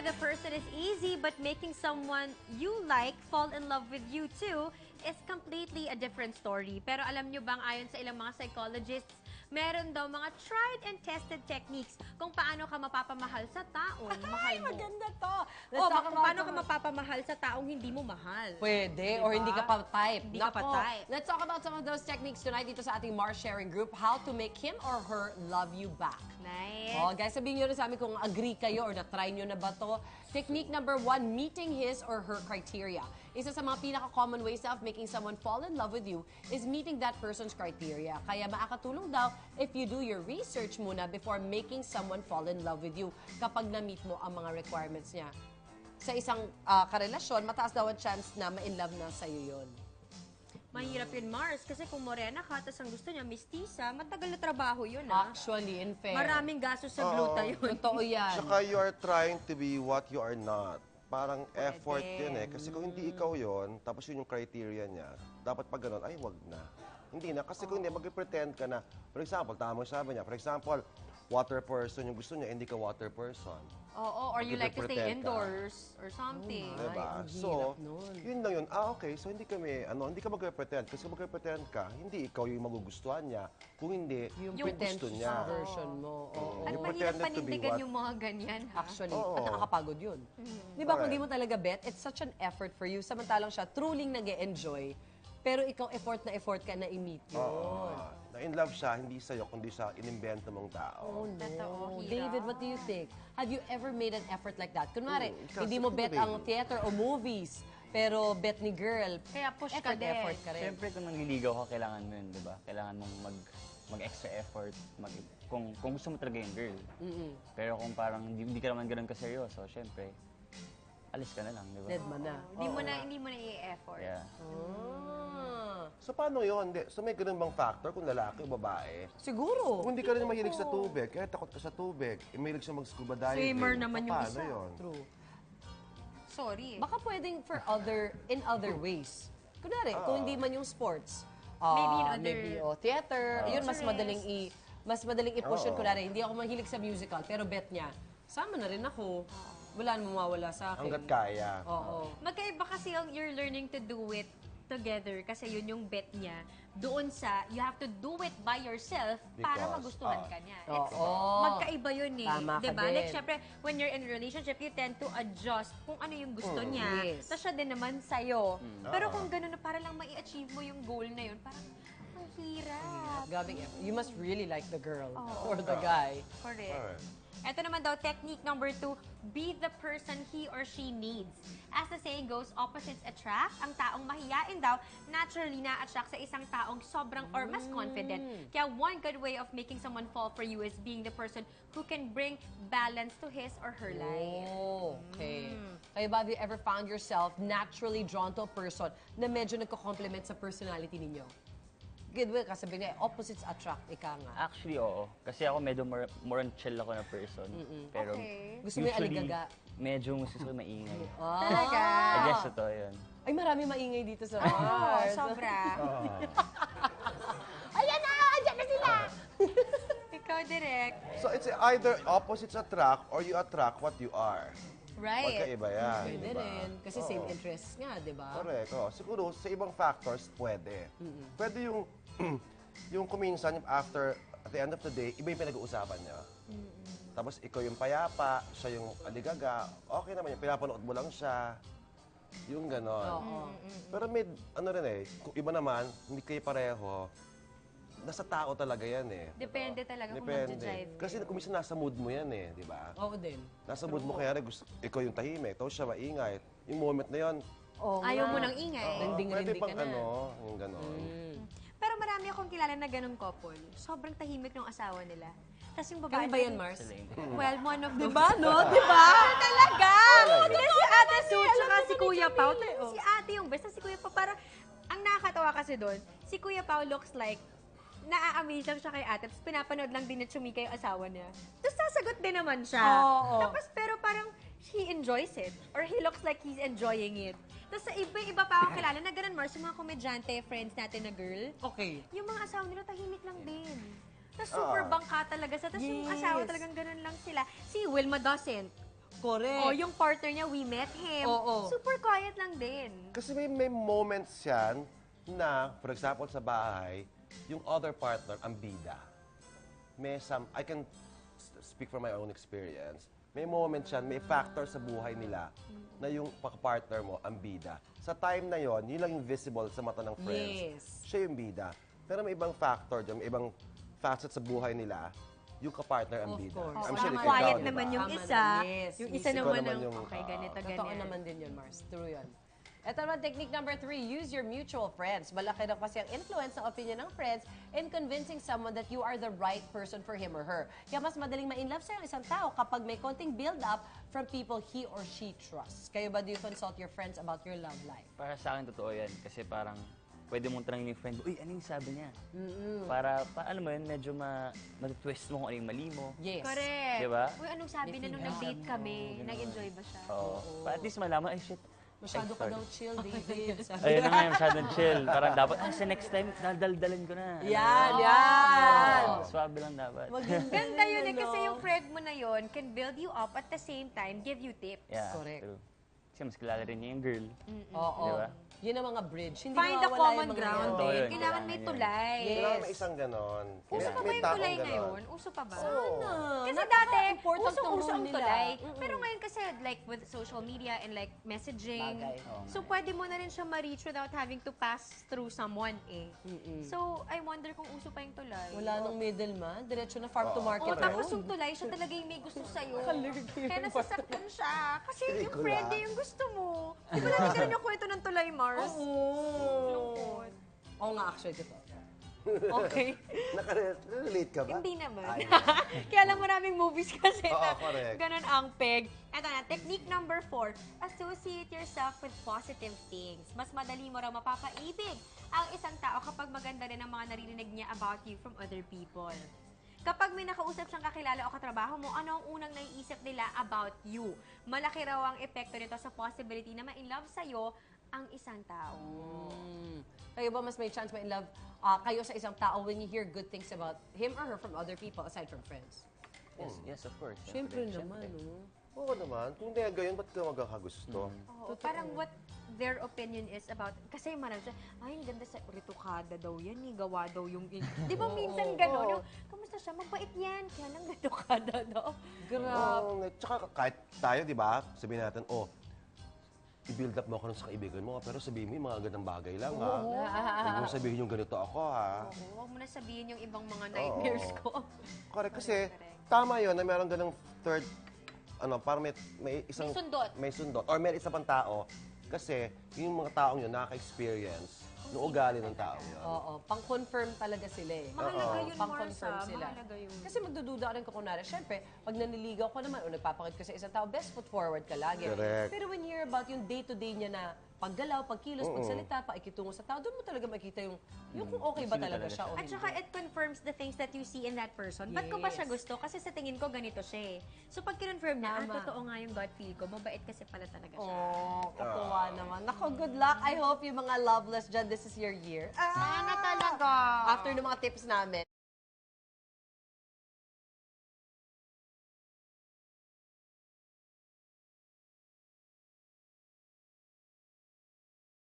with a person is easy, but making someone you like fall in love with you too is completely a different story. Pero alam nyo bang ayon sa ilang mga psychologists, meron daw mga tried and tested techniques kung paano ka mapapamahal sa taong mahal mo. Maganda to. Kung paano ka mapapamahal sa taong hindi mo mahal. Pwede, Diba? or hindi ka pa type. Hindi ka pa type. Let's talk about some of those techniques tonight dito sa ating Mars Sharing Group. How to make him or her love you back. Nice. Oh, guys, sabihin nyo rin sa amin kung agree kayo or na-try nyo na ba to. Technique number 1, meeting his or her criteria. Isa sa mga pinaka-common ways of making someone fall in love with you is meeting that person's criteria. Kaya makakatulong daw if you do your research muna before making someone fall in love with you kapag na-meet mo ang mga requirements niya. Sa isang karelasyon, mataas daw ang chance na ma-in-love na sa'yo yun. Mahirap yun, Mars. Kasi kung morena ka, tas ang gusto niya, mistisa, matagal na trabaho yun, ah. Actually, in fair. Maraming gastos sa gluta yun. Totoo yan. Tsaka you are trying to be what you are not. Parang effort yun eh. Kasi kung hindi ikaw yun, tapos yun yung criteria niya, dapat pag ganun, ay wag na. Hindi na. Kasi kung hindi, mag-pretend ka na. For example, tama sabi niya. For example, water person yung gusto niya, hindi ka water person. Oo, or you like to stay Mag-pretend ka. indoors or something. Diba? ang So, hirap nun. yun lang yun. Okay, so hindi kami, hindi ka mag-pretend. Kasi kung mag-pretend ka, hindi ikaw yung magugustuhan niya. Kung hindi, yung gusto pretentious niya. version mo. Oo. At You mahirap pretended to be panindigan what- yung mga ganyan, ha? Actually, Oo. at nakakapagod yun. Di ba, kung di mo talaga bet, it's such an effort for you. Samantalang siya, truly nag-e-enjoy. Pero ikaw, effort ka na i-meet yun. Na-in love siya, hindi sa'yo, kundi sa inimbento mong tao. Totoo, hirap. David, what do you think? Have you ever made an effort like that? Kunwari, kasi hindi mo bet rin. ang theater o movies, pero bet ni girl. Kaya push ka din. Effort ka rin. Siyempre, kung nangliligaw ka, kailangan mo yun, di ba? Kailangan mong mag-extra effort. Kung gusto mo talaga yung girl. Pero kung parang hindi ka naman ganun kaseryoso, siyempre, alis ka na lang, di ba? Dead man na. Hindi mo na i-effort. Yeah. So, paano yun? Hindi. So, may ganun bang factor kung lalaki o babae? Siguro. Kung hindi ka rin mahilig sa tubig, kaya takot ka sa tubig, mahilig siya mag-scuba diving. Swimmer naman yung paano isa. yun? True. Sorry. Baka pwedeng in other ways. Kunwari, kung hindi man yung sports. Maybe in other- Maybe, theater. Yun, mas madaling i-push yun. Kunwari, hindi ako mahilig sa musical, pero bet niya, sama na rin ako. Wala namang mawawala sa akin. Hanggat kaya. Oo. Magkaiba kasi yung you're learning to do it together kasi yun yung bet niya. Doon sa, you have to do it by yourself para Because, magustuhan ka niya. Oo. Magkaiba yun eh. Tama ka diba? din. Like, syempre, when you're in a relationship, you tend to adjust kung ano yung gusto niya. Yes. Tapos siya din naman sa'yo. Pero kung gano'n na para lang mai-achieve mo yung goal na yun, parang ang hirap. Gabing, you must really like the girl or the guy. Correct. Alright. Ito naman daw, technique number 2, be the person he or she needs. As the saying goes, opposites attract. Ang taong mahiyain daw, naturally na-attract sa isang taong sobrang or mas confident. Kaya one good way of making someone fall for you is being the person who can bring balance to his or her life. Oh, okay. Kaya ba, have you ever found yourself naturally drawn to a person na medyo nagko-complement sa personality ninyo? Good way, kasi niya, opposites attract, ika nga. Actually, oo. Kasi ako medyo more on chill ako na person. Pero Okay. Gusto mo yung usually, aligaga? medyo gusto ko maingay. Talaga? I guess ito, yun. Ay, marami maingay dito sa Oo, Mars. sobra. Ayan na! Andiyan na sila! Ikaw, direct. So, it's either opposites attract or you attract what you are. Right. Magkaiba yan. Pwede diba? rin. Kasi same interests nga, di ba? Correct. Siguro, sa ibang factors, pwede. Pwede yung, yung kuminsan, after, at the end of the day, iba yung pinag-uusapan niya. Tapos, ikaw yung payapa, siya yung aligaga. Okay naman yung pinapanood mo lang siya. Yung ganon. Pero may, ano rin eh, kung iba naman, hindi kayo pareho, nasa tao talaga yan eh. Depende talaga kung Depende. mag-jive. Kasi kung minsan nasa mood mo yan eh, di ba? Oo din. Nasa mood mo kaya gusto, ikaw yung tahimik, tapos siya maingay. Yung moment na yun, Oo Ayaw nga. mo ng ingay. Rinding-rindi pwede ka pang na. yung ganon. Pero marami akong kilala na ganung couple. Sobrang tahimik ng asawa nila. Tapos yung babae... Kami ba yan, Mars? Well, one of them. Diba, no? Diba? Talaga! Hindi si Ate Su, alam tsaka na si ni Kuya Pao. Camille. Si Ate yung best. Si Kuya Pao, parang... Ang nakakatawa kasi doon, si Kuya Pao looks like naa-amaze lang siya kay ate. Tapos pinapanood lang din na chumika yung asawa niya. Tapos sasagot din naman siya. Oo. Tapos pero parang he enjoys it. Or he looks like he's enjoying it. Tapos sa iba pa akong kilala na ganun, Mars, yung mga komedyante, friends natin na girl, Okay. yung mga asawa nila tahimik lang din. Tapos super bangka talaga sa. Tapos yung asawa talagang ganun lang sila. Si Wilma doesn't. Correct. O, yung partner niya, we met him. Oo. Super quiet lang din. Kasi may moments yan na, for example, sa bahay, yung other partner, ang bida. I can speak from my own experience. May moments yan, may factor sa buhay nila na yung partner mo, ang bida. Sa time na yon, yun lang yung visible sa mata ng friends. Yes. Siya yung bida. Pero may ibang factor dyan, may ibang facet sa buhay nila, yung kapartner ang Of bida. course. I'm Parang sure ikaw, quiet di ba? naman yung Tama isa. naman, yes. Yung isa Mismo. naman Naman ang, yung, okay, ganito, Totoo ganyan. naman din yun, Mars. True yun. Ito naman, technique number 3, use your mutual friends. Malaki na kasi ang influence ng opinion ng friends in convincing someone that you are the right person for him or her. Kaya mas madaling ma-inlove sa'yo ang isang tao kapag may konting build-up from people he or she trusts. Kayo ba, do you consult your friends about your love life? Para sa akin, totoo yan. Kasi parang pwede mong tanongin yung friend, uy, ano yung sabi niya? Para, alam mo yun, medyo matitwist mo kung ano yung mali mo. Yes. Correct. Diba? Uy, anong sabi na nung nag-date kami? Nag-enjoy ba siya? Oo. At least malaman, ay shit. Masyado ka sorry. daw chill, David. Sabi Ayun na nga, masyadong chill. Parang dapat, sa next time, daldalin ko na. Yan! Swabe lang dapat. Ganda yun eh, kasi yung friend mo na yun can build you up at the same time give you tips. Yeah, Correct. true. Kasi mas kilala rin niya yung girl. Oo. Diba? Yun ang mga bridge. Hindi Find the mawawala common yung mga ground yan. Totoo din. yun, Kailangan may kailangan yun. tulay. Yes. Kailangan may isang ganon. Uso pa ba May yung taong tulay ganon. ngayon? Uso pa ba? Sana. Kasi dati, Napaka-important ng usong-uso role ang nila. tulay. Pero ngayon kasi, like, with social media and like messaging, Bagay. Oo so pwede mo na rin siya ma-reach without having to pass through someone eh. So, I wonder kung uso pa yung tulay. Wala nang middleman. Diretso na farm to market O, tapos road. yung tulay, siya talaga yung may gusto sa'yo. Kaligay Kaya yung nasasaktan siya. Kasi Hindi yung ko friend na. eh, yung gusto mo. Di ba natin ganun yung kwento ng tulay, Mars? Oo. Oo nga, actually, totoo. Okay. Nakarelate ka ba? Hindi naman. Ay. Kaya lang maraming movies kasi Oo, na correct. ganun ang peg. Ito na, technique number 4, associate yourself with positive things. Mas madali mo raw mapapaibig ang isang tao kapag maganda rin ang mga naririnig niya about you from other people. Kapag may nakausap siyang kakilala o katrabaho mo, ano ang unang naiisip nila about you? Malaki raw ang epekto nito sa possibility na ma-inlove sa'yo ang isang tao. Kayo ba mas may chance ma-inlove kayo sa isang tao when you hear good things about him or her from other people aside from friends? Yes, of course. Siyempre naman, no? Oo naman. Kung hindi gayon, ba't ka magkakagusto? Oo, parang what their opinion is about, kasi marami siya, ay, ang ganda sa retokada daw yan, gawa daw yung, di ba minsan gano'n, yung, kamusta siya, mabait yan, kaya lang retokada daw. Grabe. Oo, tsaka kahit tayo, di ba, sabihin natin, i-build up mo ako sa kaibigan mo, pero sabihin mo yung mga gandang bagay lang, ha? Huwag mo sabihin yung ganito ako, ha? Oo, huwag mo na sabihin yung ibang mga nightmares ko. Correct, kasi tama yun na meron ganang third, parang may isang... May sundot. May sundot. Or may isa pang tao, kasi yung mga taong yun nakaka-experience ng ugali ng tao yun. Oo, pang-confirm talaga sila eh. Mahalaga yun, Pang-confirm Marsa. sila. Mahalaga yun. Kasi magdududa ka rin kung kunwari. Siyempre, pag naniligaw ka naman o nagpapakit ka sa isang tao, best foot forward ka lagi. Correct. Pero when you hear about yung day-to-day niya na paggalaw, pagkilos, pagsalita, paikitungo sa tao, doon mo talaga makita yung kung okay ba Sino talaga talaga siya o At hindi. saka it confirms the things that you see in that person. Ba't ko ba siya Yes. gusto? Kasi sa tingin ko ganito siya eh. So pag kinonfirm na, Tama. totoo nga yung gut feel ko, mabait kasi pala talaga siya. Oh, katuwa naman. Nako, good luck. I hope yung mga loveless dyan, this is your year. Sana talaga. After ng mga tips namin.